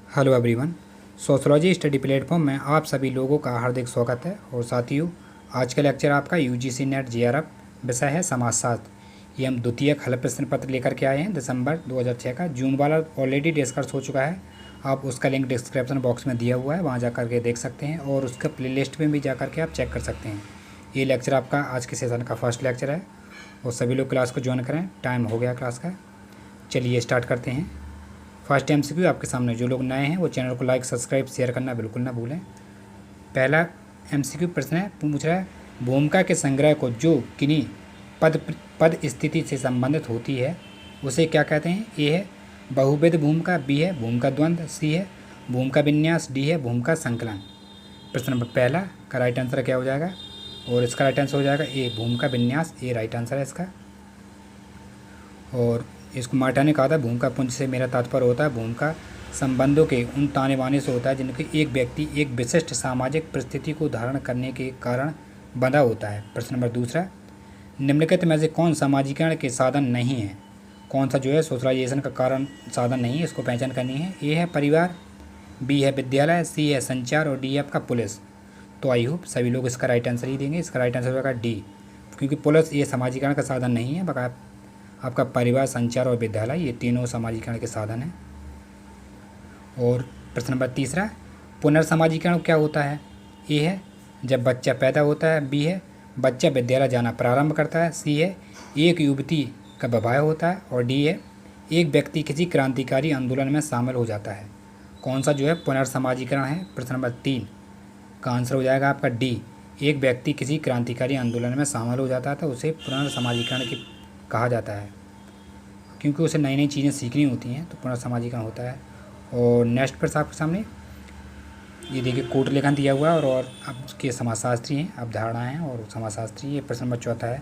Hello everyone. Sociology study platform में आप सभी लोगों का हार्दिक स्वागत है। और साथियों, आज का लेक्चर आपका यूजीसी नेट जेआरएफ विषय है समाजशास्त्र। ये हम द्वितीयक हल प्रश्न पत्र लेकर के आए हैं दिसंबर 2006 का। जून वाला ऑलरेडी डिस्कस हो चुका है, आप उसका लिंक डिस्क्रिप्शन बॉक्स में दिया हुआ है, वहाँ जा कर के देख सकते हैं और उसका प्ले लिस्ट में भी जा कर के आप चेक कर सकते हैं। ये लेक्चर आपका आज के सेशन का फर्स्ट लेक्चर है और सभी लोग क्लास को ज्वाइन करें, टाइम हो गया क्लास का। चलिए स्टार्ट करते हैं। फर्स्ट एमसीक्यू आपके सामने। जो लोग नए हैं वो चैनल को लाइक सब्सक्राइब शेयर करना बिल्कुल ना भूलें। पहला एमसीक्यू प्रश्न है, पूछ रहा है भूमिका के संग्रह को जो किन्हीं पद स्थिति से संबंधित होती है उसे क्या कहते हैं। ए है बहुविध भूमिका, बी है भूमिका द्वंद्व, सी है भूमिका विन्यास, डी है भूमिका संकलन। प्रश्न नंबर पहला का राइट आंसर क्या हो जाएगा, और इसका राइट आंसर हो जाएगा ए भूमिका विन्यास। ए राइट आंसर है इसका। और इसको मार्टा ने कहा था भूमिका पुंज से मेरा तात्पर्य होता है भूमिका संबंधों के उन ताने बाने से होता है जिनके एक व्यक्ति एक विशिष्ट सामाजिक परिस्थिति को धारण करने के कारण बंधा होता है। प्रश्न नंबर दूसरा, निम्नलिखित में से कौन सामाजिकरण के साधन नहीं है। कौन सा जो है सोशलाइजेशन का कारण साधन नहीं है, इसको पहचान करनी है। ए है परिवार, बी है विद्यालय, सी है संचार और डी है आपका पुलिस। तो आई होप सभी लोग इसका राइट आंसर ही देंगे। इसका राइट आंसर होगा डी, क्योंकि पुलिस ये सामाजिकरण का साधन नहीं है, बल्कि आपका परिवार, संचार और विद्यालय ये तीनों सामाजिकरण के साधन हैं। और प्रश्न नंबर तीसरा, पुनर्सामाजिकरण क्या होता है। ए है जब बच्चा पैदा होता है, बी है बच्चा विद्यालय जाना प्रारंभ करता है, सी है एक युवती का विवाह होता है और डी है एक व्यक्ति किसी क्रांतिकारी आंदोलन में शामिल हो जाता है। कौन सा जो है पुनर्सामाजिकरण है। प्रश्न नंबर 3 का आंसर हो जाएगा आपका डी, एक व्यक्ति किसी क्रांतिकारी आंदोलन में शामिल हो जाता है तो उसे पुनर्सामाजिकरण की कहा जाता है, क्योंकि उसे नई नई चीज़ें सीखनी होती हैं तो पुनर्सामाजिकरण होता है। और नेक्स्ट प्रश्न आपके सामने ये देखिए कोट लेखन दिया हुआ है और आपके समाजशास्त्री हैं, अवधारणाएँ हैं और समाजशास्त्री। ये प्रश्न नंबर चौथा है,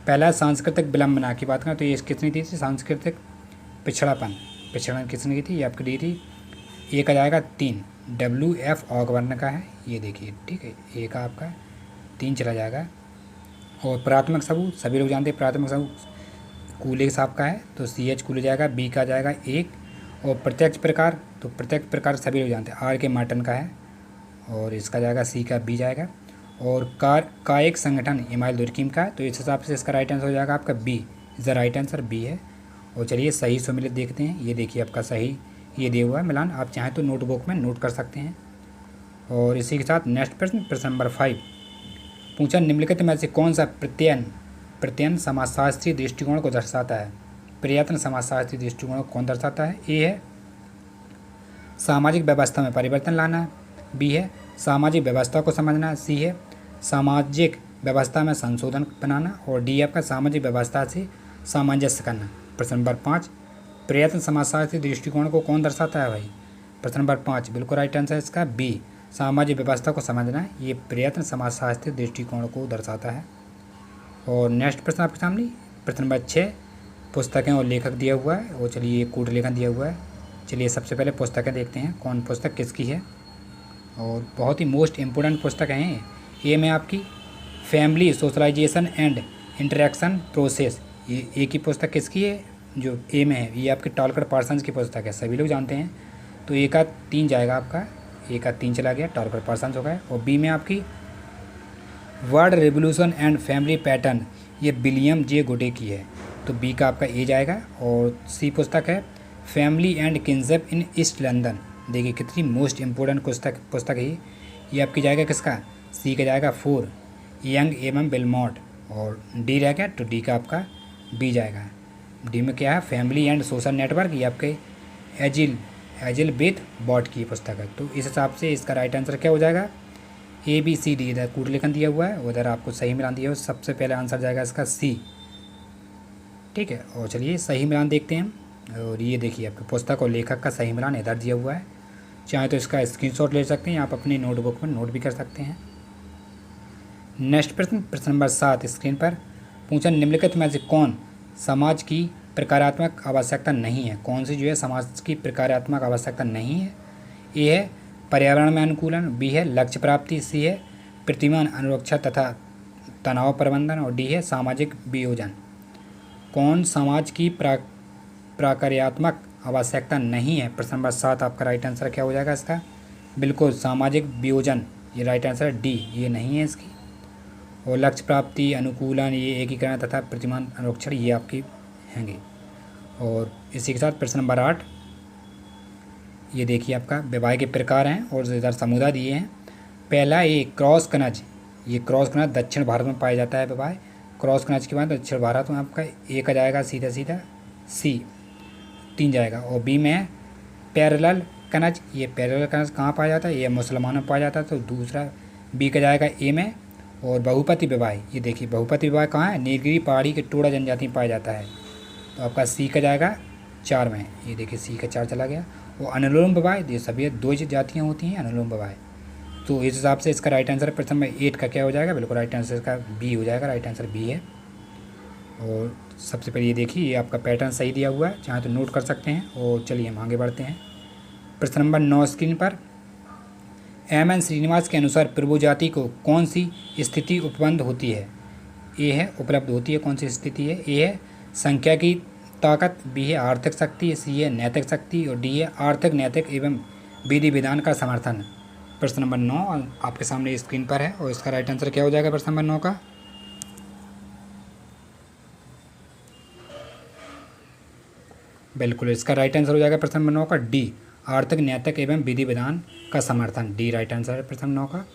पहला सांस्कृतिक विलंबना की बात करें तो ये किसने दी थी। सांस्कृतिक पिछड़न किसने की थी, ये आपकी दी थी। ए का जाएगा 3, WF ऑगबर्न का है, ये देखिए ठीक है। ए का आपका 3 चला जाएगा। और प्राथमिक सबूत सभी लोग जानते हैं, प्राथमिक सबूत कूले साहब का है तो CH कूले जाएगा। बी का जाएगा 1। और प्रत्यक्ष प्रकार तो प्रत्यक्ष प्रकार सभी लोग जानते हैं, RK मार्टन का है और इसका जाएगा सी का बी जाएगा। और कायिक संगठन इमाइल दुर्कीम का है, तो इस हिसाब से इसका राइट आंसर हो जाएगा आपका B. Is the right answer B है। और चलिए सही सम्मिलित देखते हैं। ये देखिए आपका सही ये दिया हुआ है मिलान, आप चाहें तो नोटबुक में नोट कर सकते हैं। और इसी के साथ नेक्स्ट प्रश्न नंबर 5 पूछा, निम्नलिखित में से कौन सा प्रत्ययन समाजशास्त्रीय दृष्टिकोण को दर्शाता है। प्रयत्न समाजशास्त्रीय दृष्टिकोण को कौन दर्शाता है। ए है सामाजिक व्यवस्था में परिवर्तन लाना, बी है सामाजिक व्यवस्था को समझना, सी है सामाजिक व्यवस्था में संशोधन बनाना और डी आपका सामाजिक व्यवस्था से सामंजस्य करना। प्रश्न नंबर 5 प्रयत्न समाजशास्त्रीय दृष्टिकोण को कौन दर्शाता है भाई। प्रश्न नंबर 5 बिल्कुल राइट आंसर है इसका बी, सामाजिक व्यवस्था को समझना, ये प्रयत्न समाजशास्त्रीय दृष्टिकोण को दर्शाता है। और नेक्स्ट प्रश्न आपके सामने प्रश्न नंबर 6 पुस्तकें और लेखक दिया हुआ है। और चलिए ये कोड लेखन दिया हुआ है। चलिए सबसे पहले पुस्तकें देखते हैं कौन पुस्तक किसकी है। और बहुत ही मोस्ट इम्पोर्टेंट पुस्तक हैं ये में आपकी family socialisation and interaction process, ये एक ही पुस्तक किसकी है जो ए में है, ये आपकी टॉलकर पार्सन्स की पुस्तक है, सभी लोग जानते हैं। तो ए का 3 जाएगा आपका, ए का 3 चला गया, टॉलकर पार्सन्स हो गया। और बी में आपकी word revolution and family pattern, ये विलियम जे गुडे की है, तो बी का आपका ए जाएगा। और सी पुस्तक है family and kinship in East London, देखिए कितनी मोस्ट इम्पोर्टेंट पुस्तक है ये आपकी जाएगा किसका, सी का जाएगा 4 यंग एवं बेलमोट। और डी रह गया तो डी का आपका बी जाएगा। डी में क्या है फैमिली एंड सोशल नेटवर्क, ये आपके एजिल बेथ बॉट की पुस्तक है। तो इस हिसाब से इसका राइट आंसर क्या हो जाएगा ABCD, इधर कूट लेखन दिया हुआ है, उधर आपको सही मिलान दिया हुआ है, सबसे पहले आंसर जाएगा इसका सी, ठीक है। और चलिए सही मिलान देखते हैं। और ये देखिए आपके पुस्तक और लेखक का सही मिलान इधर दिया हुआ है, चाहे तो इसका स्क्रीनशॉट ले सकते हैं, आप अपनी नोटबुक में नोट भी कर सकते हैं। नेक्स्ट प्रश्न नंबर 7 स्क्रीन पर पूछा, निम्नलिखित में से कौन समाज की प्रकारात्मक आवश्यकता नहीं है। कौन सी जो है समाज की प्रकारात्मक आवश्यकता नहीं है। ए है पर्यावरण में अनुकूलन, बी है लक्ष्य प्राप्ति, सी है प्रतिमान अनुरक्षा तथा तनाव प्रबंधन और डी है सामाजिक वियोजन। कौन समाज की प्रकार्यात्मक आवश्यकता नहीं है। प्रश्न नंबर 7 आपका राइट आंसर क्या हो जाएगा इसका? बिल्कुल सामाजिक वियोजन, ये राइट आंसर है डी, ये नहीं है इसकी। और लक्ष्य प्राप्ति, अनुकूलन, ये एकीकरण तथा प्रतिमान अनुरक्षण, ये आपकी हैंगे। और इसी के साथ प्रश्न नंबर 8, ये देखिए आपका विवाह के प्रकार हैं और इधर समुदाय दिए हैं। पहला ए क्रॉस कनज, ये क्रॉस कनज दक्षिण भारत में पाया जाता है विवाह। क्रॉस कनज के बाद दक्षिण भारत में आपका एक आ जाएगा सीधा सीधा सी, 3 जाएगा। और बी में है पैरेलल कनज, ये पैरेलल कनज कहाँ पाया जाता है? ये मुसलमानों में पाया जाता है, तो दूसरा बी का जाएगा ए में। और बहुपति विवाह, ये देखिए बहुपति विवाह कहाँ है? नीलगिरी पहाड़ी के टोडा जनजाति में पाया जाता है, तो आपका सी का जाएगा 4 में। ये देखिए सी का 4 चला गया। और अनुलोम विवाह, ये सभी 2 जातियाँ होती हैं अनुलोम विवाह। तो इस हिसाब से इसका राइट आंसर प्रश्न नंबर 8 का क्या हो जाएगा? बिल्कुल राइट आंसर इसका बी हो जाएगा, राइट आंसर बी है। और सबसे पहले ये देखिए, ये आपका पैटर्न सही दिया हुआ है, चाहे तो नोट कर सकते हैं। और चलिए हम आगे बढ़ते हैं। प्रश्न नंबर 9 स्क्रीन पर, एम एन श्रीनिवास के अनुसार प्रभु जाति को कौन सी स्थिति उपलब्ध होती है? ए है उपलब्ध होती है, कौन सी स्थिति है? ए है संख्या की ताकत, बी है आर्थिक शक्ति, सी है नैतिक शक्ति, और डी है आर्थिक, नैतिक एवं विधि विधान का समर्थन। प्रश्न नंबर 9 आपके सामने स्क्रीन पर है और इसका राइट आंसर क्या हो जाएगा प्रश्न नंबर 9 का? बिल्कुल इसका राइट आंसर हो जाएगा प्रश्न नंबर 9 का डी, आर्थिक, नैतिक एवं विधि विधान का समर्थन, डी राइट आंसर है प्रश्न नंबर 9 का।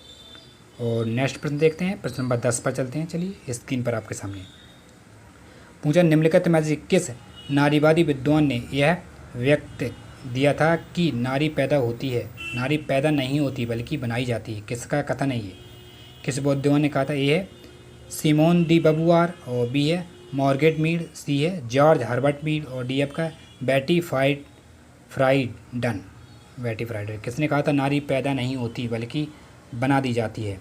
और नेक्स्ट प्रश्न देखते हैं, प्रश्न नंबर 10 पर चलते हैं। चलिए स्क्रीन पर आपके सामने पूछा, निम्नलिखित में से किस नारीवादी विद्वान ने यह व्यक्त दिया था कि नारी पैदा होती है, नारी पैदा नहीं होती बल्कि बनाई जाती है? किसका कथन है ये? किस विद्वान ने कहा था? ये है सिमोन डी बबुआर, और बी है मार्गरेट मीड, सी है जॉर्ज हर्बर्ट मीड, और डी आपका बेटी फ्राइडन। बेटी फ्राइडन किसने कहा था नारी पैदा नहीं होती बल्कि बना दी जाती है?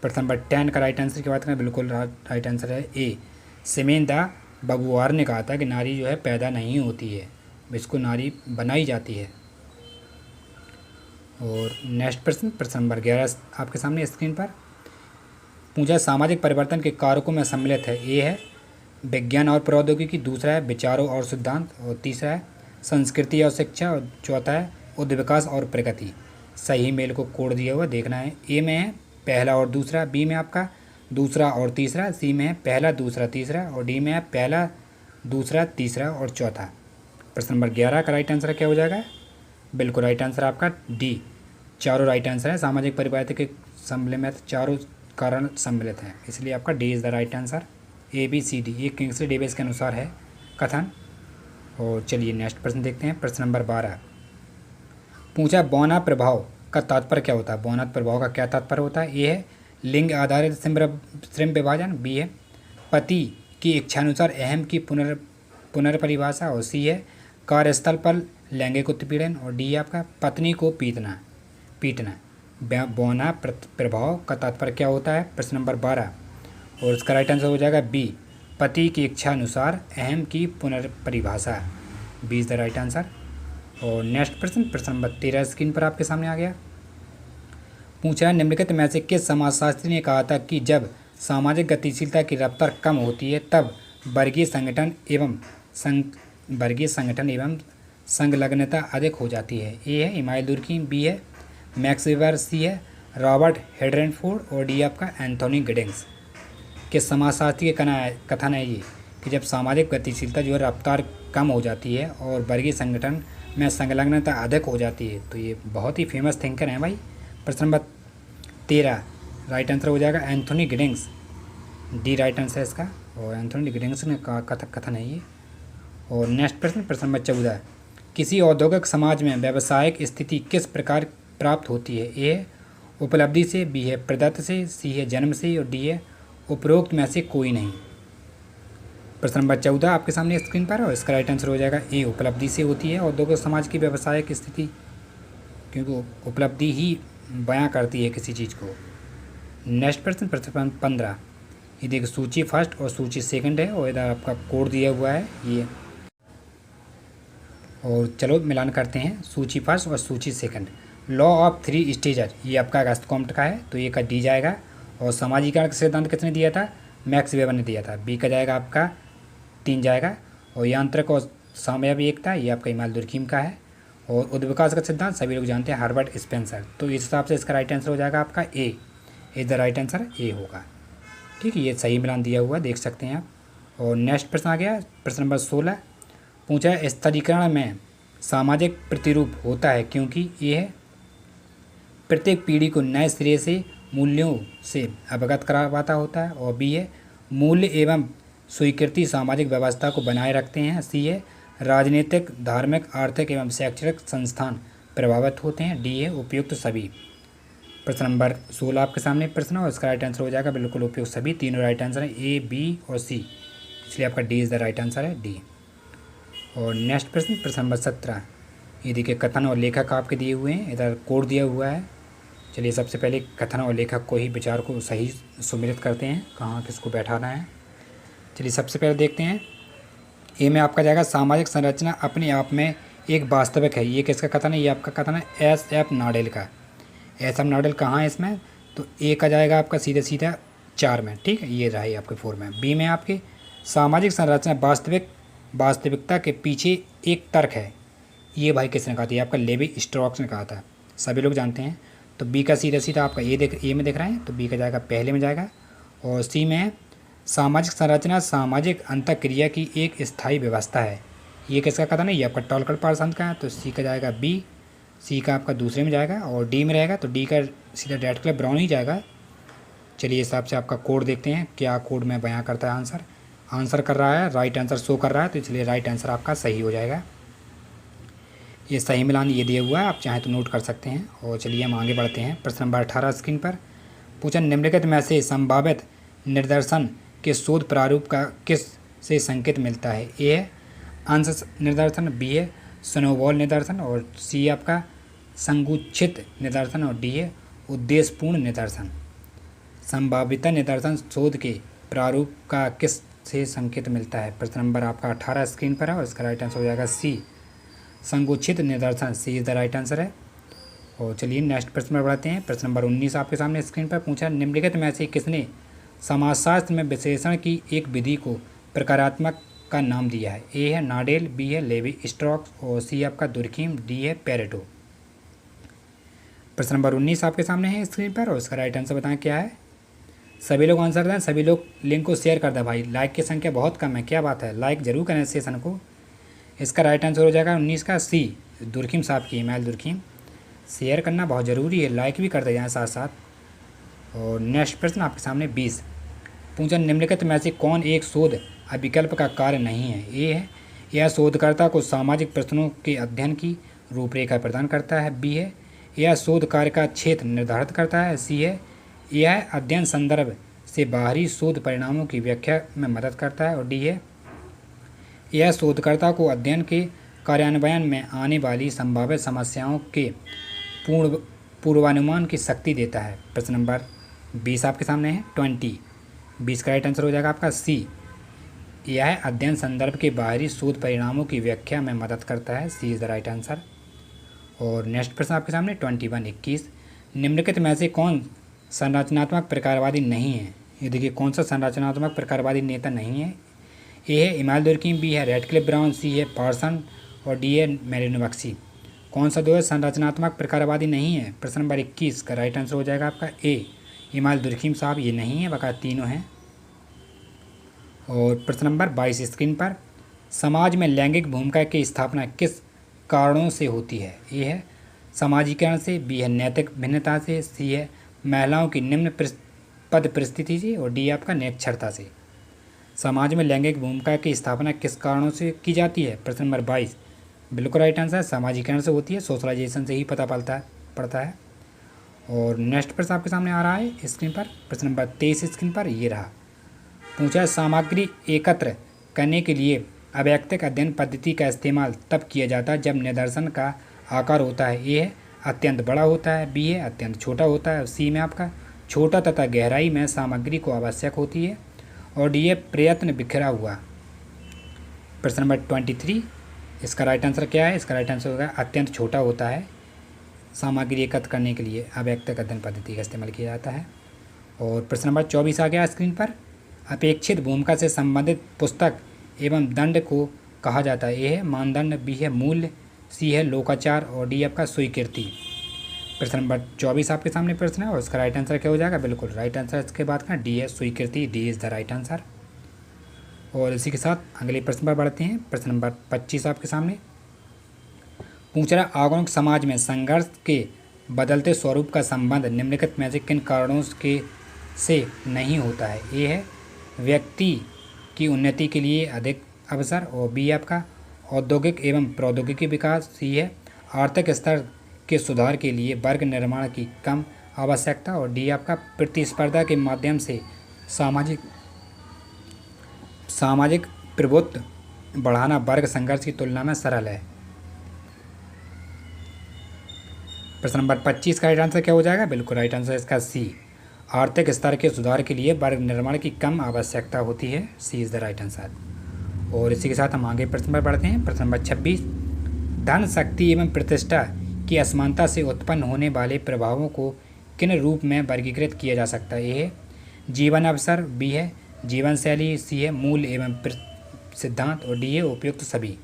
प्रश्न नंबर 10 का राइट आंसर की बात करें, बिल्कुल राइट आंसर है ए, सिमेन द बबुआर ने कहा था कि नारी जो है पैदा नहीं होती है, इसको नारी बनाई जाती है। और नेक्स्ट प्रश्न, प्रश्न नंबर 11 आपके सामने स्क्रीन पर पूछा, सामाजिक परिवर्तन के कारकों में सम्मिलित है? ए है विज्ञान और प्रौद्योगिकी, दूसरा है विचारों और सिद्धांत, और तीसरा है संस्कृति और शिक्षा, और चौथा है उद्विकास और प्रगति। सही मेल को कोड दिया हुआ देखना है। ए में है पहला और दूसरा, बी में आपका दूसरा और तीसरा, सी में है पहला दूसरा तीसरा, और डी में है पहला दूसरा तीसरा और चौथा। प्रश्न नंबर 11 का राइट आंसर क्या हो जाएगा? बिल्कुल राइट आंसर आपका डी, चारों राइट आंसर है। सामाजिक परिवर्तन के सम्मिलित चारों कारण सम्मिलित हैं, इसलिए आपका D is the right answer. A B C D, ये किंग्सली डेविस के अनुसार है कथन। और चलिए नेक्स्ट प्रश्न देखते हैं, प्रश्न नंबर 12 पूछा, बौना प्रभाव का तात्पर्य क्या होता है? बौना प्रभाव का क्या तात्पर्य होता है? ए है लिंग आधारित श्रम विभाजन, बी है पति की इच्छानुसार अहम की पुनर्परिभाषा, और सी है कार्यस्थल पर लैंगिक उत्पीड़न, और डी है आपका पत्नी को पीटना। बौना प्रभाव का तात्पर्य क्या होता है? प्रश्न नंबर 12, और इसका राइट आंसर हो जाएगा बी, पति की इच्छा अनुसार अहम की पुनर्परिभाषा, B is the right answer. और नेक्स्ट प्रश्न, प्रश्न नंबर 13 स्क्रीन पर आपके सामने आ गया। पूछा, निम्नलिखित में से किस समाजशास्त्री ने कहा था कि जब सामाजिक गतिशीलता की रफ्तार कम होती है तब वर्गीय संगठन एवं संलग्नता अधिक हो जाती है? ए है इमाइल दुर्कीम, बी है मैक्स वेबर, सी है रॉबर्ट हेडरनफोर्ड, और डी आपका एंथोनी गिडिंग्स। कि समाजशास्त्री के कथन है ये कि जब सामाजिक गतिशीलता जो है रफ्तार कम हो जाती है और वर्गीय संगठन में संलग्नता अधिक हो जाती है, तो ये बहुत ही फेमस थिंकर हैं भाई। प्रश्न नंबर 13 राइट आंसर हो जाएगा Anthony Giddings, D right answer है इसका, और एंथोनी गिडिंग्स ने कथन है ये। और नेक्स्ट प्रश्न, प्रश्न नंबर 14 किसी औद्योगिक समाज में व्यावसायिक स्थिति किस प्रकार प्राप्त होती है? ए है उपलब्धि से, बी है प्रदत्त से, सी है जन्म से, और डी है उपरोक्त में से कोई नहीं। प्रश्न नंबर 14 आपके सामने स्क्रीन पर, और इसका राइट आंसर हो जाएगा ए, उपलब्धि से होती है औद्योगिक समाज की व्यावसायिक स्थिति, क्योंकि उपलब्धि ही बयां करती है किसी चीज़ को। नेक्स्ट प्रश्न, प्रश्न 15 ये देखिए सूची फर्स्ट और सूची सेकंड है, और इधर आपका कोड दिया हुआ है ये। और चलो मिलान करते हैं, सूची फर्स्ट और सूची सेकंड। लॉ ऑफ 3 स्टेजर, ये आपका अगस्त कॉम्ट का है, तो ये का डी जाएगा। और समाजीकरण का सिद्धांत किसने दिया था? मैक्स वेबर ने दिया था, बी का जाएगा आपका 3 जाएगा। और यांत्रिक और सामयाबी एकता ये आपका इमाल दुर्खीम का है। और उद्विकास का सिद्धांत सभी लोग जानते हैं, हार्बर्ट स्पेंसर। तो इस हिसाब से इसका राइट आंसर हो जाएगा आपका A. Is the right answer A होगा। ठीक है, ये सही मिलान दिया हुआ देख सकते हैं आप। और नेक्स्ट प्रश्न आ गया, प्रश्न नंबर 16। पूछा है स्तरीकरण में सामाजिक प्रतिरूप होता है क्योंकि यह प्रत्येक पीढ़ी को नए सिरे से मूल्यों से अवगत करवाता होता है। और बी है मूल्य एवं स्वीकृति सामाजिक व्यवस्था को बनाए रखते हैं। सी है राजनीतिक, धार्मिक, आर्थिक एवं शैक्षणिक संस्थान प्रभावित होते हैं। डी है उपयुक्त सभी। प्रश्न नंबर 16 आपके सामने प्रश्न और इसका राइट आंसर हो जाएगा बिल्कुल उपयुक्त सभी। तीनों राइट आंसर है, ए, बी और सी, इसलिए आपका D is the right answer है, डी। और नेक्स्ट प्रश्न, प्रश्न नंबर 17। ये देखिए कथन और लेखक आपके दिए हुए हैं, इधर कोड दिया हुआ है। चलिए सबसे पहले कथन और लेखक को ही विचार को सही सुमिलित करते हैं, कहाँ किसको बैठाना है। चलिए सबसे पहले देखते हैं, ए में आपका जाएगा सामाजिक संरचना अपने आप में एक वास्तविक है। ये किसका कथन है? ये आपका कथन है एस एफ नाडेल का। एस एफ नाडेल कहाँ है इसमें? तो ए का जाएगा आपका सीधा सीधा 4 में। ठीक है, ये रहा है आपके 4 में। बी में आपके सामाजिक संरचना वास्तविकता के पीछे एक तर्क है। ये भाई किसने कहा था? ये आपका लेवी स्ट्रॉक्स ने कहा था, सभी लोग जानते हैं। तो बी का सीधा सीधा आपका ए में दिख रहा है, तो बी का जाएगा पहले में जाएगा। और सी में सामाजिक संरचना सामाजिक अंतःक्रिया की एक स्थायी व्यवस्था है। ये किसका कथन है? ये आपका टॉलकर पारसंत का है, तो सी का जाएगा बी। सी का आपका दूसरे में जाएगा। और डी में रहेगा तो डी का सीधा रेडक्लिफ ब्राउन ही जाएगा। चलिए हिसाब से आपका कोड देखते हैं, क्या कोड में बयां करता है आंसर कर रहा है, राइट आंसर शो कर रहा है, तो इसलिए राइट आंसर आपका सही हो जाएगा। ये सही मिलान ये दिया हुआ है, आप चाहें तो नोट कर सकते हैं। और चलिए हम आगे बढ़ते हैं। प्रश्न नंबर 18 स्क्रीन पर पूछा निम्नलिखित में से संभावित निर्देशन के शोध प्रारूप का किस से संकेत मिलता है? ए है अंश निर्देशन, बी है स्नोबॉल निर्देशन, और सी आपका संगुच्छित निर्देशन, और डी है उद्देश्यपूर्ण निर्देशन। संभाविता निर्देशन शोध के प्रारूप का किस से संकेत मिलता है? प्रश्न नंबर आपका 18 स्क्रीन पर है और इसका राइट आंसर हो जाएगा सी, संगुच्छित निर्देशन। सी इज द राइट आंसर है। और चलिए नेक्स्ट प्रश्न में बढ़ाते हैं। प्रश्न नंबर 19 आपके सामने स्क्रीन पर पूछा निम्नलिखित में से किसने समाजशास्त्र में विश्लेषण की एक विधि को प्रकारात्मक का नाम दिया है? ए है नाडेल, बी है लेवी स्ट्रॉक्स, और सी आपका दुर्खीम, डी है पेरेटो। प्रश्न नंबर 19 आपके सामने है स्क्रीन पर और इसका राइट आंसर बताएं क्या है। सभी लोग आंसर दें, सभी लोग लिंक को शेयर कर दें भाई, लाइक की संख्या बहुत कम है, क्या बात है, लाइक जरूर करें सेशन को। इसका राइट आंसर हो जाएगा 19 का सी, दुर्खीम साहब की ईमेल दुर्खीम। शेयर करना बहुत ज़रूरी है, लाइक भी करते जाएँ साथ साथ। और नेक्स्ट प्रश्न आपके सामने 20 पूछा निम्नलिखित में से कौन एक शोध अभिकल्प का कार्य नहीं है? ए है यह शोधकर्ता को सामाजिक प्रश्नों के अध्ययन की रूपरेखा प्रदान करता है, बी है यह शोध कार्य का क्षेत्र निर्धारित करता है, सी है यह अध्ययन संदर्भ से बाहरी शोध परिणामों की व्याख्या में मदद करता है, और डी है यह शोधकर्ता को अध्ययन के कार्यान्वयन में आने वाली संभावित समस्याओं के पूर्वानुमान की शक्ति देता है। प्रश्न नंबर 20 आपके सामने है 20 का राइट आंसर हो जाएगा आपका सी, यह अध्ययन संदर्भ के बाहरी शोध परिणामों की व्याख्या में मदद करता है, सी इज़ द राइट आंसर। और नेक्स्ट प्रश्न आपके सामने 21 निम्नलिखित में से कौन संरचनात्मक प्रकारवादी नहीं है? ये देखिए कौन सा संरचनात्मक प्रकारवादी नेता नहीं है? ए है इमाल दुर्खीम, बी है रेडक्लिफ ब्राउन, सी है पार्सन, और डी है मेरिनोवस्की। कौन सा दो है संरचनात्मक प्रकारवादी नहीं है? प्रश्न नंबर 21 का राइट आंसर हो जाएगा आपका ए, इमाल दुर्खीम साहब ये नहीं है, बका तीनों हैं। और प्रश्न नंबर 22 स्क्रीन पर समाज में लैंगिक भूमिका की स्थापना किस कारणों से होती है? ए है सामाजिकरण से, बी है नैतिक भिन्नता से, सी है महिलाओं की निम्न पद परिस्थिति से, और डी आपका निरक्षरता से। समाज में लैंगिक भूमिका की स्थापना किस कारणों से की जाती है? प्रश्न नंबर 22 बिल्कुल राइट आंसर सामाजिकरण से होती है, सोशलाइजेशन से ही पता पड़ता है। और नेक्स्ट प्रश्न आपके सामने आ रहा है स्क्रीन पर, प्रश्न नंबर 23 स्क्रीन पर ये रहा। पूछा सामग्री एकत्र करने के लिए अवैयक्तिक अध्ययन पद्धति का इस्तेमाल तब किया जाता है जब निदर्शन का आकार होता है। ए है अत्यंत बड़ा होता है, बी है अत्यंत छोटा होता है, सी में आपका छोटा तथा गहराई में सामग्री को आवश्यक होती है, और डी है प्रयत्न बिखरा हुआ। प्रश्न नंबर 23 इसका राइट आंसर क्या है? इसका राइट आंसर होगा अत्यंत छोटा होता है, सामग्री एकत्र करने के लिए अवैयक्तिक अध्ययन पद्धति का इस्तेमाल किया जाता है। और प्रश्न नंबर 24 आ गया स्क्रीन पर, अपेक्षित भूमिका से संबंधित पुस्तक एवं दंड को कहा जाता है। ए है मानदंड, बी है मूल्य, सी है लोकाचार और डी आपका स्वीकृति। प्रश्न नंबर 24 आपके सामने प्रश्न है और इसका राइट आंसर क्या हो जाएगा? बिल्कुल राइट आंसर इसके बाद का डी है स्वीकृति। D is the right answer. और इसी के साथ अगले प्रश्न पर बढ़ते हैं। प्रश्न नंबर 25 आपके सामने पूछ रहा है आधुनिक समाज में संघर्ष के बदलते स्वरूप का संबंध निम्नलिखित में से किन कारणों के से नहीं होता है? ए है व्यक्ति की उन्नति के लिए अधिक अवसर और बी आपका औद्योगिक एवं प्रौद्योगिकी विकास, सी है आर्थिक स्तर के सुधार के लिए वर्ग निर्माण की कम आवश्यकता और डी आपका प्रतिस्पर्धा के माध्यम से सामाजिक प्रभुत्व बढ़ाना वर्ग संघर्ष की तुलना में सरल है। प्रश्न नंबर 25 का राइट आंसर क्या हो जाएगा? बिल्कुल राइट आंसर इसका सी, आर्थिक स्तर के सुधार के लिए वर्ग निर्माण की कम आवश्यकता होती है। सी इज़ द राइट आंसर। और इसी के साथ हम आगे प्रश्न पर बढ़ते हैं। प्रश्न नंबर 26 धन, शक्ति एवं प्रतिष्ठा की असमानता से उत्पन्न होने वाले प्रभावों को किन रूप में वर्गीकृत किया जा सकता है? ए है जीवन अवसर, बी है जीवन शैली, सी है मूल एवं सिद्धांत और डी है उपयुक्त सभी।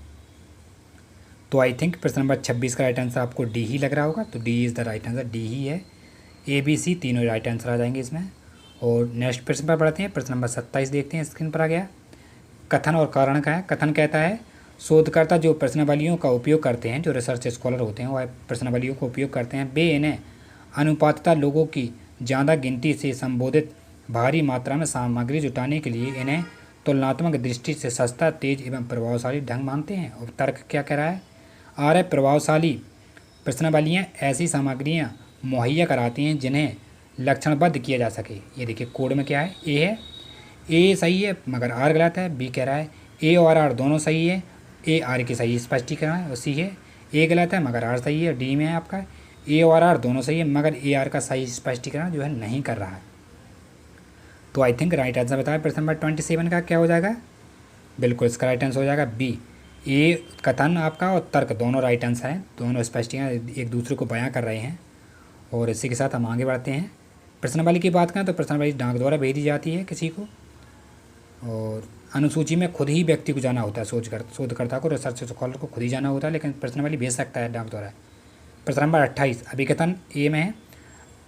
तो आई थिंक प्रश्न नंबर 26 का राइट आंसर आपको डी ही लग रहा होगा, तो D is the right answer. D ही है, ए बी सी तीनों राइट आंसर आ जाएंगे इसमें। और नेक्स्ट प्रश्न पर बढ़ते हैं। प्रश्न नंबर 27 देखते हैं, स्क्रीन पर आ गया। कथन और कारण का है। कथन कहता है शोधकर्ता जो प्रश्नावलियों का उपयोग करते हैं, जो रिसर्च स्कॉलर होते हैं वह प्रश्नावलियों का उपयोग करते हैं, वे इन्हें अनुपातता लोगों की ज़्यादा गिनती से संबोधित भारी मात्रा में सामग्री जुटाने के लिए इन्हें तुलनात्मक दृष्टि से सस्ता, तेज एवं प्रभावशाली ढंग मानते हैं। और तर्क क्या कह रहा है? आर है प्रभावशाली प्रश्नावलियाँ ऐसी सामग्रियाँ मुहैया कराती हैं जिन्हें लक्षणबद्ध किया जा सके। ये देखिए कोड में क्या है, ए है ए सही है मगर आर गलत है, बी कह रहा है ए और आर दोनों सही है, ए आर की सही स्पष्टीकरण है, और सी है ए गलत है मगर आर सही है। डी में है आपका ए और आर दोनों सही है मगर ए आर का सही स्पष्टीकरण जो है नहीं कर रहा है। तो आई थिंक राइट आंसर बताया प्रश्न नंबर 27 का क्या हो जाएगा? बिल्कुल इसका राइट आंसर हो जाएगा बी, ए कथन आपका और तर्क दोनों राइट आंसर हैं, दोनों स्पष्टीकरण एक दूसरे को बयां कर रहे हैं। और इसी के साथ हम आगे बढ़ते हैं। प्रश्नावली की बात करें तो प्रश्नावली डाक द्वारा भेजी जाती है किसी को, और अनुसूची में खुद ही व्यक्ति को जाना होता है, शोधकर्ता को, रिसर्च स्कॉलर को खुद ही जाना होता है, लेकिन प्रश्नावली भेज सकता है डाक द्वारा। प्रश्न नंबर 28 अभिकथन ए में है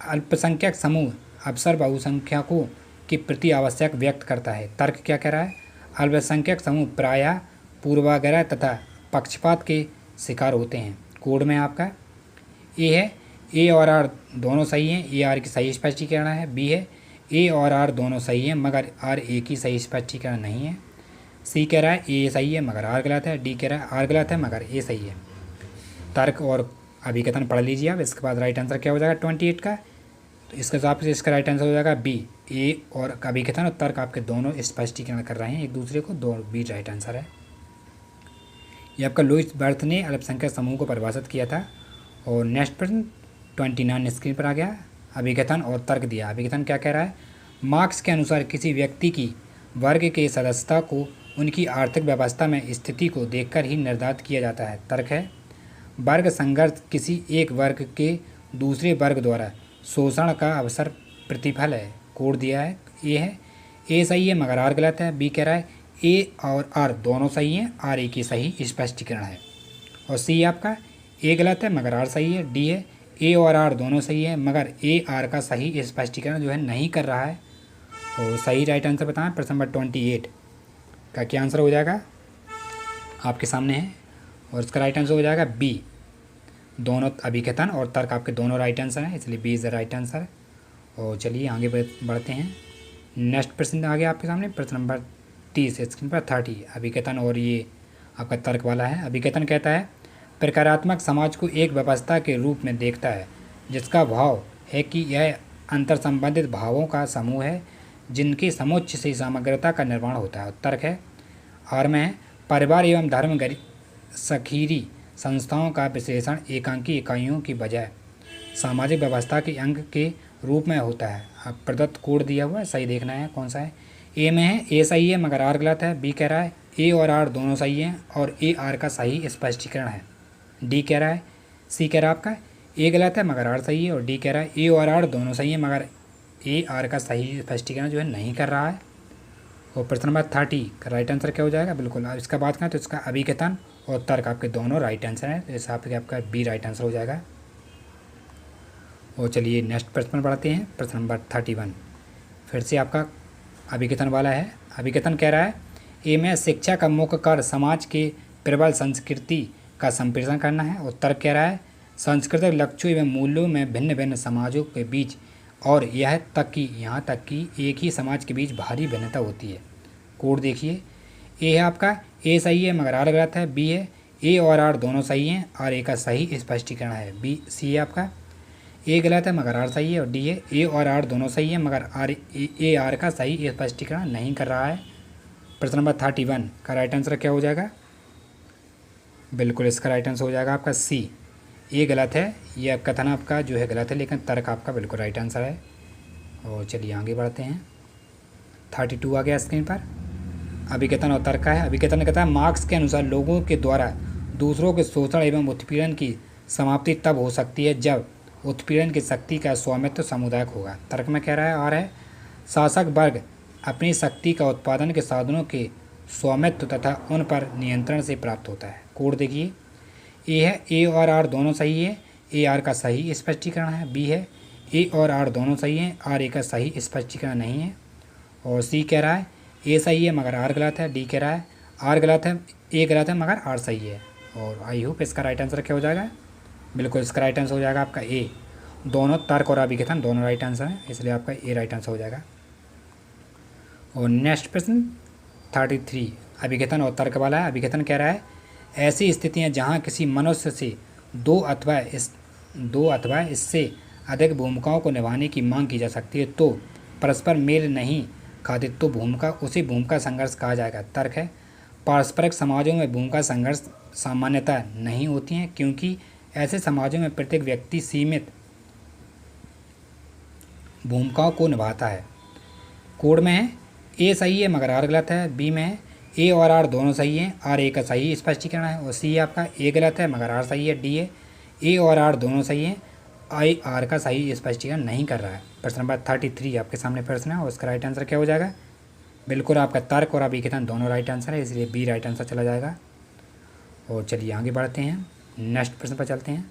अल्पसंख्यक समूह अवसर बहुसंख्यकों के प्रति आवश्यक व्यक्त करता है। तर्क क्या कह रहा है? अल्पसंख्यक समूह प्रायः पूर्वाग्रह तथा पक्षपात के शिकार होते हैं। कोड में आपका ए है ए और आर दोनों सही हैं, ए आर की सही स्पष्टीकरण है। बी है ए और आर दोनों सही हैं मगर आर ए की सही स्पष्टीकरण नहीं है। सी कह रहा है ए सही है मगर आर गलत है। डी कह रहा है आर गलत है मगर ए सही है। तर्क और अभिकथन पढ़ लीजिए आप। इसके बाद राइट आंसर क्या हो जाएगा 28 का? तो इसके हिसाब से इसका राइट आंसर हो जाएगा बी, ए और अभिकथन और तर्क आपके दोनों स्पष्टीकरण कर रहे हैं एक दूसरे को, दो बी राइट आंसर है। ये आपका लुईस बर्थ ने अल्पसंख्यक समूह को परिभाषित किया था। और नेक्स्ट प्रश्न 29 स्क्रीन पर आ गया। अभिकथन और तर्क दिया। अभिकथन क्या कह रहा है? मार्क्स के अनुसार किसी व्यक्ति की वर्ग के सदस्यता को उनकी आर्थिक व्यवस्था में स्थिति को देखकर ही निर्धारित किया जाता है। तर्क है वर्ग संघर्ष किसी एक वर्ग के दूसरे वर्ग द्वारा शोषण का अवसर प्रतिफल है। कोड दिया है ए है ए सही है मगर आर गलत है। बी कह रहा है ए और आर दोनों सही हैं, आर ए की सही स्पष्टीकरण है। और सी आपका ए गलत है मगर आर सही है। डी है ए और आर दोनों सही है मगर ए आर का सही स्पष्टीकरण जो है नहीं कर रहा है। और सही राइट आंसर बताएं। प्रश्न नंबर 28 का क्या आंसर हो जाएगा? आपके सामने है और इसका राइट आंसर हो जाएगा बी, दोनों अभिकथन और तर्क आपके दोनों राइट आंसर हैं, इसलिए B is the right answer. और चलिए आगे बढ़ते हैं। नेक्स्ट प्रश्न आ गया आपके सामने प्रश्न नंबर 30 स्क्रीन पर 30 अभिकथन और ये आपका तर्क वाला है। अभिकथन कहता है प्रकारात्मक समाज को एक व्यवस्था के रूप में देखता है जिसका भाव है कि यह अंतर संबंधित भावों का समूह है जिनके समुच्चय से समग्रता का निर्माण होता है। तर्क है आर में है परिवार एवं धर्म सखीरी संस्थाओं का विश्लेषण एकांकी इकाइयों की बजाय सामाजिक व्यवस्था के अंग के रूप में होता है। अब प्रदत्त कोड दिया हुआ है, सही देखना है कौन सा है। ए में है ए सही है मगर आर गलत है। बी कह रहा है ए और आर दोनों सही हैं और ए आर का सही स्पष्टीकरण है। डी कह रहा है सी कह रहा है आपका ए गलत है मगर आर सही है। और डी कह रहा है ए और आर दोनों सही है मगर ए आर का सही स्पष्टीकरण जो है नहीं कर रहा है। और प्रश्न नंबर 30 का राइट आंसर क्या हो जाएगा? बिल्कुल अब इसका बात करें तो इसका अभिकथन और तर्क आपके दोनों राइट आंसर हैं, तो इस हिसाब से आपका बी राइट आंसर हो जाएगा। और चलिए नेक्स्ट प्रश्न पर बढ़ते हैं। प्रश्न नंबर 31 फिर से आपका अभिकथन वाला है। अभिकथन कह रहा है ए में शिक्षा का मुख्य कार्य समाज के प्रबल संस्कृति का संप्रेषण करना है। और तर्क कह रहा है सांस्कृतिक लक्ष्यों एवं मूल्यों में भिन्न भिन्न समाजों के बीच और यहाँ तक कि एक ही समाज के बीच भारी भिन्नता होती है। कोड देखिए, ए है आपका ए सही है मगर आर गलत है। बी है ए और आर दोनों सही हैं और ए का सही स्पष्टीकरण है। बी सी है आपका ए गलत है मगर आर सही है। और डी है ए और आर दोनों सही है मगर ए आर का सही स्पष्टीकरण नहीं कर रहा है। प्रश्न नंबर 31 का राइट आंसर क्या हो जाएगा? बिल्कुल इसका राइट आंसर हो जाएगा आपका सी, ए गलत है। यह कथन आपका जो है गलत है लेकिन तर्क आपका बिल्कुल राइट आंसर है। और चलिए आगे बढ़ते हैं। 32 आ गया स्क्रीन पर। अभिकथन और तर्क का है। अभिकथन कहता है मार्क्स के अनुसार लोगों के द्वारा दूसरों के शोषण एवं उत्पीड़न की समाप्ति तब हो सकती है जब उत्पीड़न की शक्ति का स्वामित्व सामुदायिक होगा। तर्क में कह रहा है और है शासक वर्ग अपनी शक्ति का उत्पादन के साधनों के स्वामित्व तथा उन पर नियंत्रण से प्राप्त होता है। कोड देखिए, ए है ए और आर दोनों सही है, ए आर का सही स्पष्टीकरण है। बी है ए और आर दोनों सही हैं, आर ए का सही स्पष्टीकरण नहीं है। और सी कह रहा है ए सही है मगर आर गलत है। डी कह रहा है आर गलत है, ए गलत है मगर आर सही है। और आई होप इसका राइट आंसर क्या हो जाएगा? बिल्कुल इसका राइट आंसर हो जाएगा आपका ए। दोनों तर्क और अभिकथन दोनों राइट आंसर हैं, इसलिए आपका ए राइट आंसर हो जाएगा। और नेक्स्ट प्रश्न 33 अभिकथन और तर्क वाला है। अभिकथन कह रहा है ऐसी स्थितियां जहां किसी मनुष्य से दो अथवा इससे अधिक भूमिकाओं को निभाने की मांग की जा सकती है तो परस्पर मेल नहीं खाते तो उसी भूमिका संघर्ष कहा जाएगा। तर्क है पारस्परिक समाजों में भूमिका संघर्ष सामान्यतः नहीं होती हैं क्योंकि ऐसे समाजों में प्रत्येक व्यक्ति सीमित भूमिकाओं को निभाता है। कोड में है ए सही है मगर आर गलत है। बी में है ए और आर दोनों सही हैं, आर ए का सही स्पष्टीकरण है। और सी आपका ए गलत है मगर आर सही है। डी है ए और आर दोनों सही हैं, आई आर का सही स्पष्टीकरण नहीं कर रहा है। प्रश्न नंबर 33 आपके सामने प्रश्न है और उसका राइट आंसर क्या हो जाएगा? बिल्कुल आपका तर्क और अभिकथन दोनों राइट आंसर है, इसलिए बी राइट आंसर चला जाएगा। और चलिए आगे बढ़ते हैं, नेक्स्ट प्रश्न पर चलते हैं।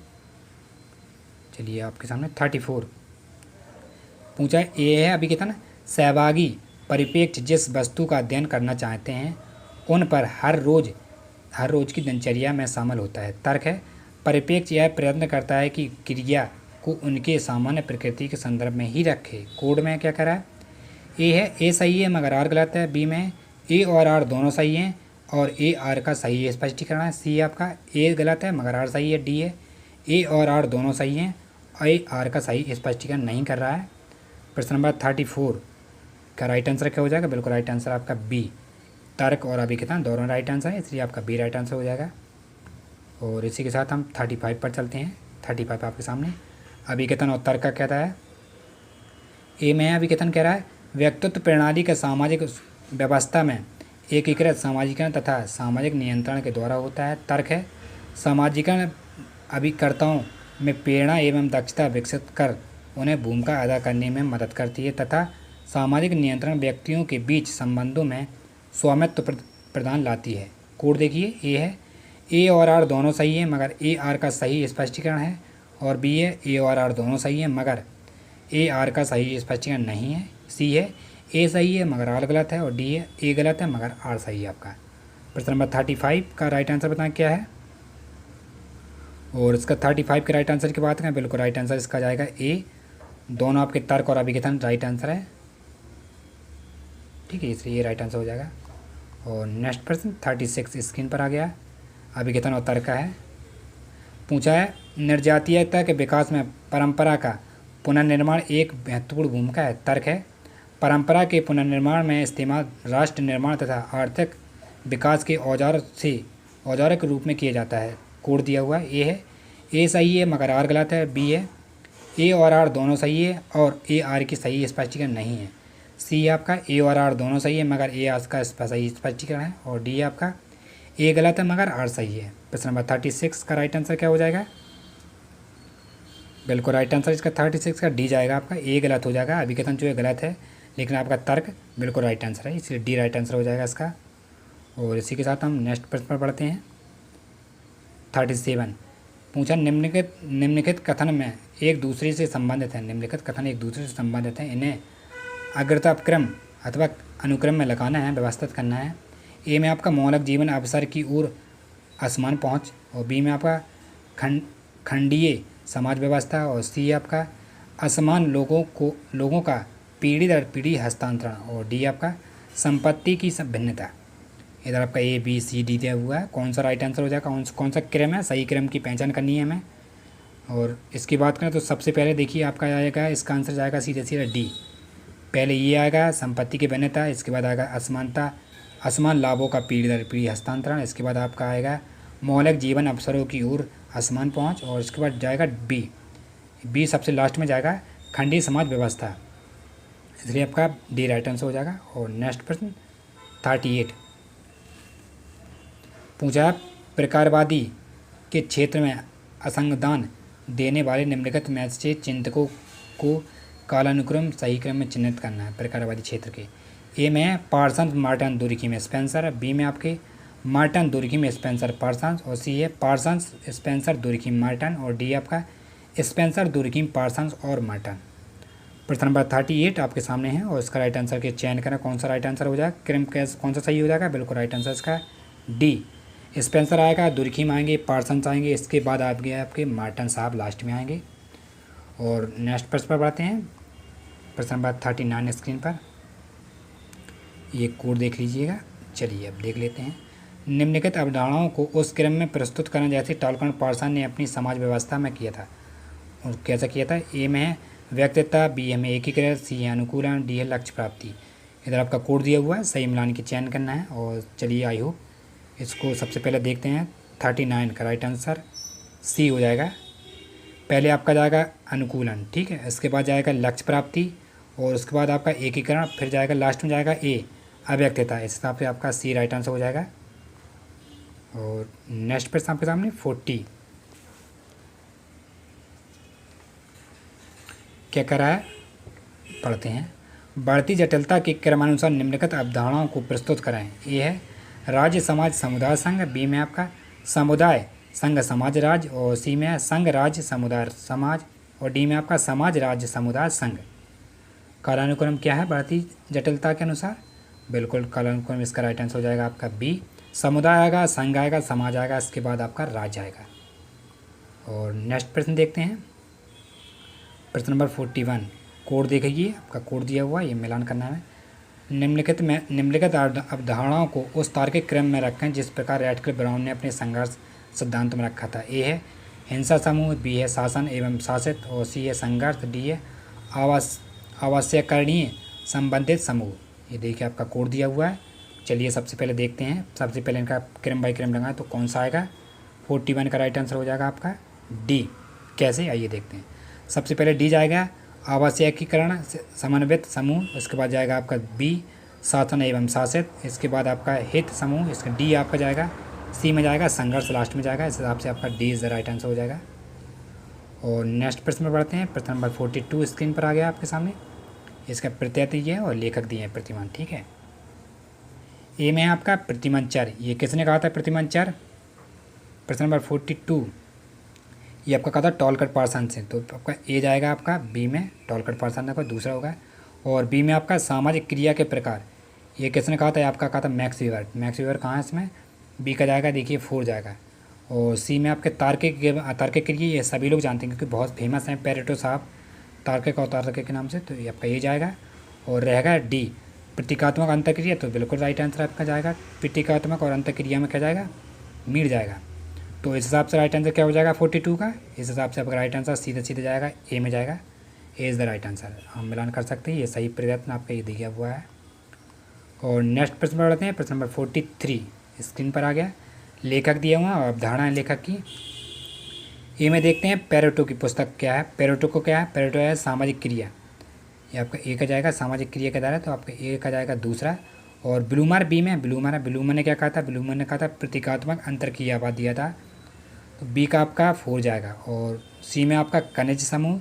चलिए आपके सामने 34 पूछा ए है अभिकथन सहभागी परिप्रेक्ष्य जिस वस्तु का अध्ययन करना चाहते हैं उन पर हर रोज की दिनचर्या में शामिल होता है। तर्क है परिप्रेक्ष्य यह प्रयत्न करता है कि क्रिया को उनके सामान्य प्रकृति के संदर्भ में ही रखे। कोड में क्या कह रहा है? ए है ए सही है मगर आर गलत है। बी में ए और आर दोनों सही हैं और ए आर का सही स्पष्टीकरण है। सी आपका ए गलत है मगर आर सही है। डी है ए और आर दोनों सही हैं, ए आर का सही स्पष्टीकरण नहीं कर रहा है। प्रश्न नंबर 34 का राइट आंसर क्या हो जाएगा? बिल्कुल राइट आंसर आपका बी, तर्क और अभिकथन दोनों राइट आंसर है, इसलिए आपका बी राइट आंसर हो जाएगा। और इसी के साथ हम 35 पर चलते हैं। 35 आपके सामने अभिकथन और तर्क का कहता है ए में अभिकथन कह रहा है व्यक्तित्व प्रणाली का सामाजिक व्यवस्था में एकीकृत सामाजिकरण तथा सामाजिक नियंत्रण के द्वारा होता है। तर्क है सामाजिकरण अभिकर्ताओं में प्रेरणा एवं दक्षता विकसित कर उन्हें भूमिका अदा करने में मदद करती है तथा सामाजिक नियंत्रण व्यक्तियों के बीच संबंधों में स्वामित्व प्रदान लाती है। कोड देखिए, ए है ए और आर दोनों सही हैं मगर ए आर का सही स्पष्टीकरण है। और बी है ए और आर दोनों सही हैं मगर ए आर का सही स्पष्टीकरण नहीं है। सी है ए सही है मगर आर गलत है। और डी है ए गलत है मगर आर सही है आपका। प्रश्न नंबर 35 का राइट आंसर बताएं क्या है? और इसका 35 के राइट आंसर की बात करें, बिल्कुल राइट आंसर इसका जाएगा ए। दोनों आपके तर्क और अभिकथन राइट आंसर है, ठीक है, इसलिए ये राइट आंसर हो जाएगा। और नेक्स्ट प्रश्न 36 स्क्रीन पर आ गया, अभिकथन और तर्क का है। पूछा है निर्जातीयता के विकास में परंपरा का पुनर्निर्माण एक महत्वपूर्ण भूमिका है। तर्क है परंपरा के पुनर्निर्माण में इस्तेमाल राष्ट्र निर्माण तथा आर्थिक विकास के औजार के रूप में किया जाता है। कोड दिया हुआ है, ए है ए सही है मगर आर गलत है। बी है ए और आर दोनों सही है और ए आर की सही स्पष्टीकरण नहीं है। सी आपका ए और आर दोनों सही है मगर ए आर का सही स्पष्टीकरण है। और डी आपका ए गलत है मगर आर सही है। प्रश्न नंबर 36 का राइट आंसर क्या हो जाएगा? बिल्कुल राइट आंसर इसका 36 का डी जाएगा आपका, ए गलत हो जाएगा। अभिकथन जो है गलत है लेकिन आपका तर्क बिल्कुल राइट आंसर है, इसलिए डी राइट आंसर हो जाएगा इसका। और इसी के साथ हम नेक्स्ट प्रश्न पर बढ़ते हैं। 37 पूछा, निम्नलिखित कथन में एक दूसरे से संबंधित है। निम्नलिखित कथन एक दूसरे से संबंधित हैं, इन्हें अग्रताक्रम अथवा अनुक्रम में लगाना है, व्यवस्थित करना है। ए में आपका मौलिक जीवन अवसर की ओर असमान पहुँच, और बी में आपका खंडीय समाज व्यवस्था, और सी आपका असमान लोगों का पीढ़ी दर पीढ़ी हस्तांतरण, और डी आपका संपत्ति की भिन्नता। इधर आपका ए बी सी डी दिया हुआ है, कौन सा राइट आंसर हो जाएगा, कौन सा क्रम है, सही क्रम की पहचान करनी है हमें। और इसकी बात करें तो सबसे पहले देखिए आपका आएगा, इसका आंसर जाएगा सीधे सीधे डी। पहले ये आएगा संपत्ति की भिन्नता, इसके बाद आएगा असमानता, असमान लाभों का पीढ़ी दर पीढ़ी हस्तांतरण, इसके बाद आपका आएगा मौलिक जीवन अवसरों की ओर असमान पहुँच, और इसके बाद जाएगा बी सबसे लास्ट में जाएगा खंडीय समाज व्यवस्था, इसलिए आपका डी राइट आंसर हो जाएगा। और नेक्स्ट प्रश्न 38 पूछा, प्रकारवादी के क्षेत्र में असंगदान देने वाले निम्नलिखित में से चिंतकों को कालानुक्रम सही क्रम में चिन्हित करना है। प्रकारवादी क्षेत्र के ए में Parsons Merton Durkheim Spencer, B में आपके मार्टन दुर्कीम स्पेंसर पार्सन्स, और सी है पार्सन्स स्पेंसर दुर्कीम मार्टन, और डी आपका स्पेंसर दुर्कीम पार्सन्स और मार्टन। प्रश्न नंबर 38 आपके सामने है, और इसका राइट आंसर के चयन करना, कौन सा राइट आंसर हो जाएगा, क्रम कौन सा सही हो जाएगा, बिल्कुल राइट आंसर इसका डी स्पेंसर आएगा, दुर्कीम आएंगे, पार्सन्स आएंगे, इसके बाद आपके मार्टन साहब लास्ट में आएंगे। और नेक्स्ट प्रश्न पर बढ़ते हैं। प्रश्न नंबर 39 स्क्रीन पर ये कोड देख लीजिएगा। चलिए अब देख लेते हैं। निम्नलिखित अवधारणाओं को उस क्रम में प्रस्तुत करना जैसे टॉलकन पार्सन ने अपनी समाज व्यवस्था में किया था। और कैसा किया था, ए में है व्यक्तित्व, बी में एकीकरण, सी है अनुकूलन, डी है लक्ष्य प्राप्ति। इधर आपका कोड दिया हुआ है, सही मिलान की चयन करना है। और चलिए आई होप इसको सबसे पहले देखते हैं। 39 का राइट आंसर सी हो जाएगा। पहले आपका जाएगा अनुकूलन, ठीक है, इसके बाद जाएगा लक्ष्य प्राप्ति, और उसके बाद आपका एकीकरण, फिर जाएगा लास्ट में जाएगा ए अव्यक्तता। इस हिसाब से आपका सी राइट आंसर हो जाएगा। और नेक्स्ट प्रश्न आपके सामने 40 क्या कर रहा है, पढ़ते हैं। बढ़ती जटिलता के क्रमानुसार निम्नलिखित अवधारणाओं को प्रस्तुत करें। ये है राज्य समाज समुदाय संघ, बी में आपका समुदाय संघ समाज राज्य, और सी में है संघ राज्य समुदाय समाज, और डी में आपका समाज राज्य समुदाय संघ। कालानुक्रम क्या है बढ़ती जटिलता के अनुसार, बिल्कुल कालानुक्रम इसका राइट आंसर हो जाएगा आपका बी। समुदाय आएगा, संघ आएगा, समाज आएगा, इसके बाद आपका राज्य आएगा। और नेक्स्ट प्रश्न देखते हैं। प्रश्न नंबर 41 कोड देखिए, आपका कोड दिया हुआ ये मिलान करना है। निम्नलिखित अवधारणाओं को उस तार्किक क्रम में रखें जिस प्रकार रैटक्लिफ ब्राउन ने अपने संघर्ष सिद्धांत में रखा था। ए है हिंसा समूह, बी है शासन एवं शासित, और सी है संघर्ष, डी है आवश्यकरणीय संबंधित समूह। ये देखिए आपका कोड दिया हुआ है। चलिए सबसे पहले देखते हैं, सबसे पहले इनका क्रम बाई क्रम लगाएं तो कौन सा आएगा। 41 का राइट आंसर हो जाएगा आपका डी। कैसे, आइए देखते हैं। सबसे पहले डी जाएगा आवश्यकीकरण समन्वित समूह, इसके बाद जाएगा आपका बी शासन एवं शासित, इसके बाद आपका हित समूह, इसका डी आपका जाएगा, सी में जाएगा संघर्ष लास्ट में जाएगा। इस हिसाब से आपका D is the right answer हो जाएगा। और नेक्स्ट प्रश्न में बढ़ते हैं। प्रश्न नंबर 42 स्क्रीन पर आ गया आपके सामने। इसका प्रत्यय ये है और लेखक दिए हैं प्रतिमान, ठीक है। ए में है आपका प्रतिमंचर, ये किसने कहा था प्रतिमंचर। प्रश्न नंबर 42 ये आपका कहा था टॉलकट पार्सन से, तो आपका ए जाएगा आपका बी में टॉलकट पार्सन का दूसरा होगा। और बी में आपका सामाजिक क्रिया के प्रकार, ये किसने कहा था, आपका कहा था मैक्स वीवर। मैक्स वीवर कहाँ है इसमें, बी का जाएगा देखिए 4 जाएगा। और सी में आपके तार्किक क्रिया, ये सभी लोग जानते हैं क्योंकि बहुत फेमस हैं पेरेटो साहब तार्किक और तार्किक के नाम से, तो ये आपका ये जाएगा। और रहेगा डी प्रतीकात्मक अंतक्रिया, तो बिल्कुल राइट आंसर आपका जाएगा। प्रतीकात्मक और अंतक्रिया में क्या जाएगा, मीट जाएगा। तो इस हिसाब से राइट आंसर क्या हो जाएगा 42 का। इस हिसाब से आपका राइट आंसर सीधे सीधे जाएगा ए में जाएगा। A is the right answer, हम मिलान कर सकते हैं, ये सही प्रयत्न आपका ये दिया हुआ है। और नेक्स्ट प्रश्न बढ़ते हैं। प्रश्न नंबर 43 स्क्रीन पर आ गया। लेखक दिया हुआ और अवधारणा है लेखक की। ए में देखते हैं पेरेटो की पुस्तक क्या है। पेरेटो को क्या है, पेरेटो है सामाजिक क्रिया, ये आपका ए का जाएगा सामाजिक क्रिया के द्वारा, तो आपका ए का जाएगा दूसरा। और ब्लूमर बी में, ब्लूमर ने क्या कहा था, ब्लूमर ने कहा था प्रतीकात्मक अंतर्क्रियावाद दिया था, तो बी का आपका 4 जाएगा। और सी में आपका खनिज समूह,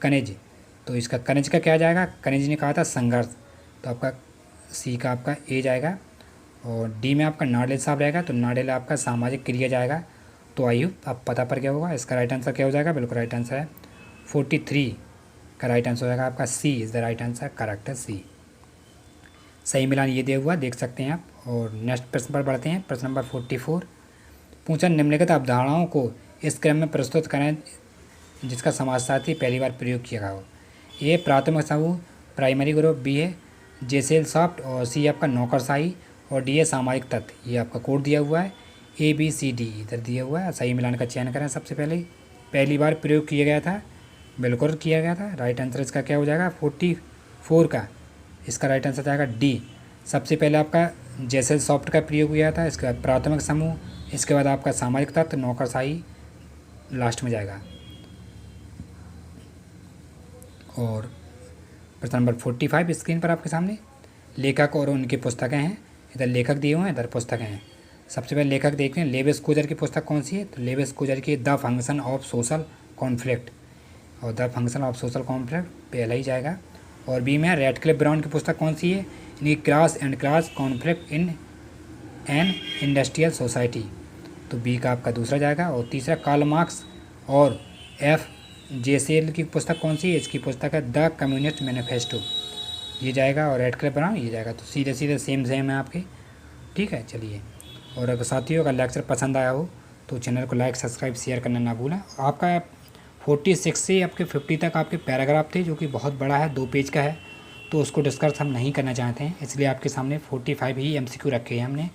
खनिज, तो इसका खनिज का क्या जाएगा, खनिज ने कहा था संघर्ष, तो आपका सी का आपका ए जाएगा। और डी में आपका नाडेल साहब रहेगा, तो नाडेल आपका सामाजिक क्रिया जाएगा। तो आई होप आप पता पर क्या होगा, इसका राइट आंसर क्या हो जाएगा, बिल्कुल राइट आंसर है 43 का राइट आंसर हो जाएगा आपका C is the right answer, correct है सी। सही मिलान ये दिया हुआ देख सकते हैं आप। और नेक्स्ट प्रश्न पर बढ़ते हैं। प्रश्न नंबर 44 पूछा, निम्नलिखित अवधारणाओं को इस क्रम में प्रस्तुत करें जिसका समाजशास्त्री पहली बार प्रयोग किया हो। ए प्राथमिक समूह प्राइमरी ग्रुप, बी है जेसेल सॉफ्ट, और सी आपका नौकरशाही, और डी है सामाजिक तत्व। ये आपका कोड दिया हुआ है ए बी सी डी इधर दिया हुआ है। सही मिलान का चयन करें। सबसे पहले पहली बार प्रयोग किया गया था, बिल्कुल किया गया था। राइट आंसर इसका क्या हो जाएगा 44 का, इसका राइट आंसर जाएगा डी। सबसे पहले आपका जेसेल सॉफ्ट का प्रयोग हुआ था, इसके बाद प्राथमिक समूह, इसके बाद आपका सामाजिक तत्व, नौकरशाही लास्ट में जाएगा। और प्रश्न नंबर 45 स्क्रीन पर आपके सामने लेखक और उनकी पुस्तकें हैं। इधर लेखक दिए हुए हैं, इधर पुस्तकें हैं। सबसे पहले लेखक देखते हैं, लेविस कोजर की पुस्तक कौन सी है, तो लेविस कोजर की the function of social conflict, और the function of social conflict पहला ही जाएगा। और बी में रैडक्लिफ ब्राउन की पुस्तक कौन सी है, इनकी class and class conflict in an industrial society, तो बी का आपका दूसरा जाएगा। और तीसरा कार्ल मार्क्स और एफ जेसेल की पुस्तक कौन सी है, इसकी पुस्तक है द कम्युनिस्ट मैनिफेस्टो, ये जाएगा। और रैडक्लिफ ब्राउन ये जाएगा। तो सीधे सीधे सेम सेम है आपके, ठीक है। चलिए, और अगर साथियों अगर लेक्चर पसंद आया हो तो चैनल को लाइक सब्सक्राइब शेयर करना ना भूलें। आपका 46 से आपके 50 तक आपके पैराग्राफ थे, जो कि बहुत बड़ा है, 2 पेज का है, तो उसको डिस्कस हम नहीं करना चाहते हैं, इसलिए आपके सामने 45 ही MCQ रखे हैं हमने।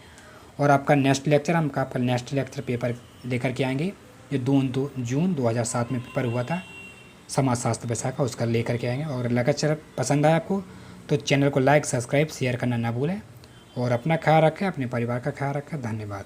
और आपका नेक्स्ट लेक्चर आपका नेक्स्ट लेक्चर पेपर लेकर के आएंगे, जो 2 जून 2007 में पेपर हुआ था समाजशास्त्र विषय का, उसका लेकर के आएंगे। और लेक्चर पसंद आया आपको तो चैनल को लाइक सब्सक्राइब शेयर करना ना भूलें। और अपना ख्याल रखें, अपने परिवार का ख्याल रखें। धन्यवाद।